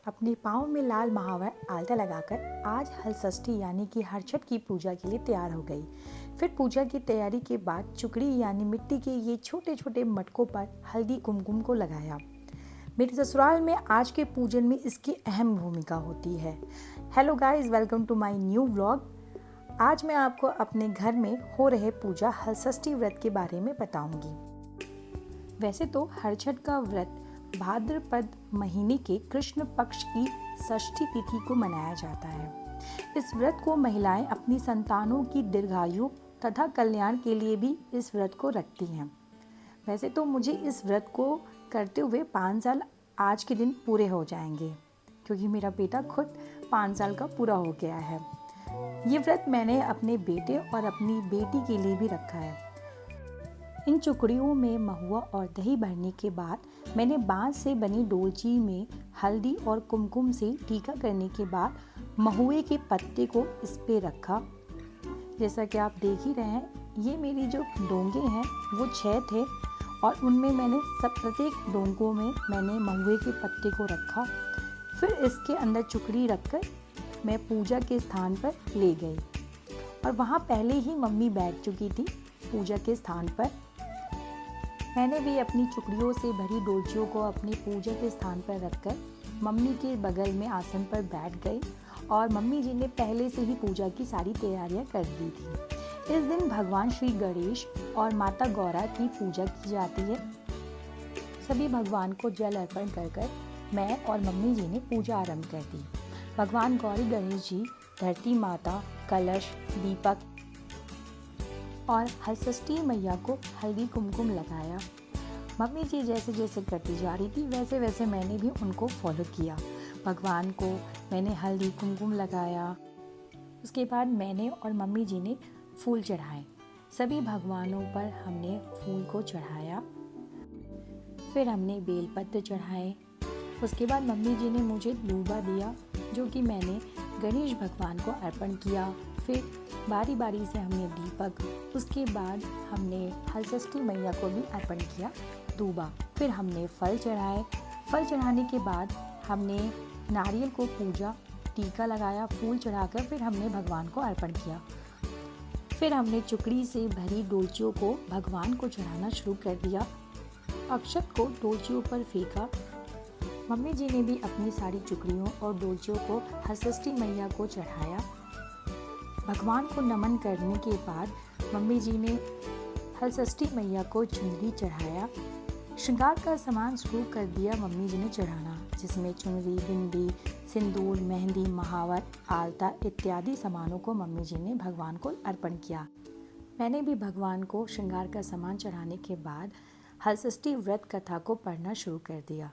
अपने पाँव में लाल महावर आलता लगाकर आज हलषष्ठी यानी कि हरछठ की पूजा के लिए तैयार हो गई। फिर पूजा की तैयारी के बाद चुकड़ी यानी मिट्टी के ये छोटे छोटे मटकों पर हल्दी कुमकुम को लगाया। मेरे ससुराल में आज के पूजन में इसकी अहम भूमिका होती है। Hello guys, welcome to my new vlog. आज मैं आपको अपने घर में हो रहे पूजा हलषष्ठी व्रत के बारे में बताऊंगी। वैसे तो हरछठ का व्रत भाद्रपद महीने के कृष्ण पक्ष की षष्ठी तिथि को मनाया जाता है। इस व्रत को महिलाएं अपनी संतानों की दीर्घायु तथा कल्याण के लिए भी इस व्रत को रखती हैं। वैसे तो मुझे इस व्रत को करते हुए 5 साल आज के दिन पूरे हो जाएंगे, क्योंकि मेरा बेटा खुद 5 साल का पूरा हो गया है। ये व्रत मैंने अपने बेटे और अपनी बेटी के लिए भी रखा है। इन चुकड़ियों में महुआ और दही भरने के बाद मैंने बांस से बनी डोलची में हल्दी और कुमकुम से टीका करने के बाद महुए के पत्ते को इस पे रखा। जैसा कि आप देख ही रहे हैं, ये मेरी जो डोंगे हैं वो 6 थे और उनमें मैंने प्रत्येक डोंगों में मैंने महुए के पत्ते को रखा। फिर इसके अंदर चुकड़ी रखकर मैं पूजा के स्थान पर ले गई और वहाँ पहले ही मम्मी बैठ चुकी थी पूजा के स्थान पर। मैंने भी अपनी चुकड़ियों से भरी डोलचियों को अपनी पूजा के स्थान पर रखकर मम्मी के बगल में आसन पर बैठ गई और मम्मी जी ने पहले से ही पूजा की सारी तैयारियां कर दी थी। इस दिन भगवान श्री गणेश और माता गौरा की पूजा की जाती है। सभी भगवान को जल अर्पण कर मैं और मम्मी जी ने पूजा आरंभ कर दी। भगवान गौरी गणेश जी, धरती माता, कलश, दीपक और हलषष्ठी मैया को हल्दी कुमकुम लगाया। मम्मी जी जैसे जैसे करती जा रही थी वैसे वैसे मैंने भी उनको फॉलो किया। भगवान को मैंने हल्दी कुमकुम लगाया। उसके बाद मैंने और मम्मी जी ने फूल चढ़ाए। सभी भगवानों पर हमने फूल को चढ़ाया। फिर हमने बेलपत्र चढ़ाए। उसके बाद मम्मी जी ने मुझे दूबा दिया, जो कि मैंने गणेश भगवान को अर्पण किया। फिर बारी बारी से हमने दीपक, उसके बाद हमने हलषष्ठी मैया को भी अर्पण किया दूबा। फिर हमने फल चढ़ाए। फल चढ़ाने के बाद हमने नारियल को पूजा, टीका लगाया, फूल चढ़ाकर फिर हमने भगवान को अर्पण किया। फिर हमने चुकड़ी से भरी डोलचियों को भगवान को चढ़ाना शुरू कर दिया। अक्षत को डोलचियों पर फेंका। मम्मी जी ने भी अपनी सारी चुकड़ियों और डोलचियों को हलषष्ठी मैया को चढ़ाया। भगवान को नमन करने के बाद मम्मी जी ने हलषष्ठी मैया को चुनरी चढ़ाया। श्रृंगार का सामान शुरू कर दिया मम्मी जी ने चढ़ाना, जिसमें चुनरी, बिंदी, सिंदूर, मेहंदी, महावर, आलता इत्यादि सामानों को मम्मी जी ने भगवान को अर्पण किया। मैंने भी भगवान को श्रृंगार का सामान चढ़ाने के बाद हलषष्ठी व्रत कथा को पढ़ना शुरू कर दिया।